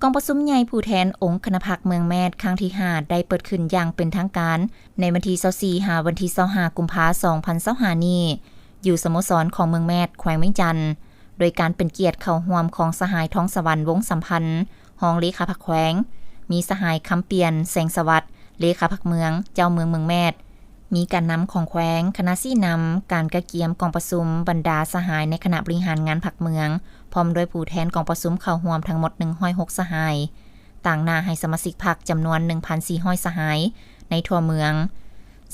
กองประชุมใหญ่ผู้แทนองค์คณะพรรคเมืองแมดครั้งที่5ได้เปิดขึ้นอย่างเป็นทางการในวันที่24 หาวันที่25 กุมภาพันธ์ 2025 นี้อยู่สโมสรของเมืองแมดแขวงเวียงจันทน์โดยการเป็นเกียรติเข้าร่วมของสหายท้องสวรรค์วงสัมพันธ์รองเลขาพรรคแขวงมีสหายคำเปลี่ยนแสงสวัสดิ์เลขาพรรคเมืองเจ้าเมืองแมดมีการนำของแขวงคณะซี่นำการกระเกียมกองประชุมบรรดาสหายในคณะบริหารงานพรรคเมืองพร้อมด้วยผู้แทนกองประชุมเข้าร่วมทั้งหมด106สหายต่างหน้าให้สมาชิกพรรคจำนวน 1,400 สหายในทั่วเมือง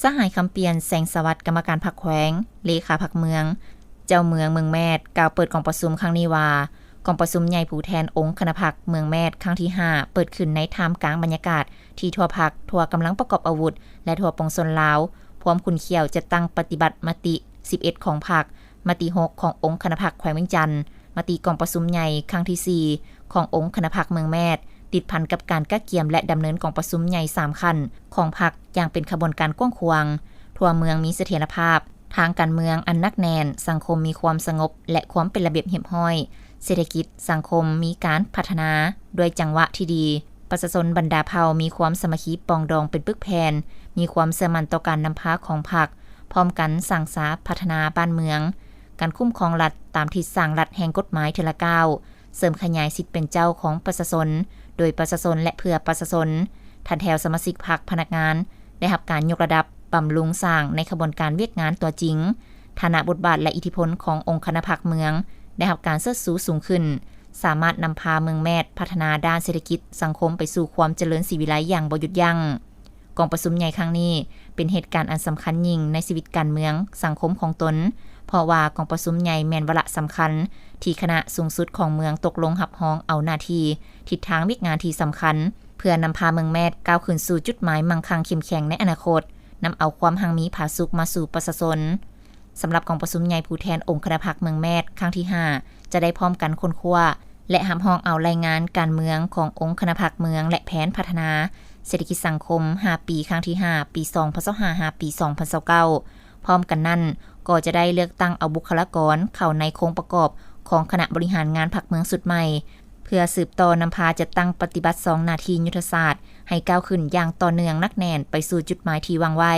สหายคำเปลี่ยนแสงสวัสดิ์กรรมการพรรคแขวงเลขาพรรคเมืองเจ้าเมืองแมดกล่าวเปิดกองประชุมครั้งนี้ว่ากองประชุมใหญ่ผู้แทนองค์คณะพรรคเมืองแมดครั้งที่5เปิดขึ้นในท่ามกลางบรรยากาศที่ทั่วพรรคทั่วกำลังประกอบอาวุธและทั่วปวงชนลาวพร้อมคุณเขียวจะตั้งปฏิบัติมติ11ของพรรคมติ6ขององค์คณะพรรคแขวงเวียงจันทน์มติกองประชุมใหญ่ครั้งที่4ขององค์คณะพรรคเมืองแมดติดพันกับการกะเกียมและดำเนินกองประชุมใหญ่3ขั้นของพรรคอย่างเป็นขบวนการกว้างขวางทั่วเมืองมีเสถียรภาพทางการเมืองอันนักแน่นสังคมมีความสงบและความเป็นระเบียบเรียบร้อยเศรษฐกิจสังคมมีการพัฒนาด้วยจังหวะที่ดีประชาชนบรรดาเผ่ามีความสามัคคีปองดองเป็นปึกแผ่นมีความเชื่อมั่นต่อการนำพาของพรรคพร้อมกันสร้างสรรค์พัฒนาบ้านเมืองการคุ้มครองรัฐตามที่สร้างรัฐแห่งกฎหมายเทอละก้าวเสริมขยายสิทธิเป็นเจ้าของประชาชนโดยประชาชนและเพื่อประชาชนทันแถวสมาชิกพรรคพนักงานได้รับการยกระดับบำรุงสร้างในขบวนการเวียกงานตัวจริงฐานะบทบาทและอิทธิพลขององค์คณะพรรคเมืองได้รับการเชิดชูสูงขึ้นสามารถนำพาเมืองแมดพัฒนาด้านเศรษฐกิจสังคมไปสู่ความเจริญศรีวิไลย์อย่างบ่หยุดยั้งกองประชุมใหญ่ครั้งนี้เป็นเหตุการณ์อันสำคัญยิ่งในชีวิตการเมืองสังคมของตนเพราะว่ากองประชุมใหญ่แม่นวาระสำคัญที่คณะสูงสุดของเมืองตกลงรับรองเอาหน้าที่ทิศทางวิกงานที่สำคัญเพื่อนำพาเมืองแมดก้าวขึ้นสู่จุดหมายมั่งคั่งเข้มแข็งในอนาคตนำเอาความหังมีผาสุกมาสู่ประชาชนสำหรับกองประชุมใหญ่ผู้แทนองค์คณะพรรคเมืองแมดครั้งที่5จะได้พร้อมกันค้นคว้าและรับรองเอารายงานการเมืองขององค์คณะพรรคเมืองและแผนพัฒนาเศรษฐกิจสังคม5ปีครั้งที่5ปี2025 5ปี2029พร้อมกันนั้นก็จะได้เลือกตั้งเอาบุคลากรเข้าในโครงประกอบของคณะบริหารงานพรรคเมืองสุดใหม่เพื่อสืบต่อนำพาจัดตั้งปฏิบัติ2หน้าที่ยุทธศาสตร์ให้ก้าวขึ้นอย่างต่อเนื่องนักแน่นไปสู่จุดหมายที่วางไว้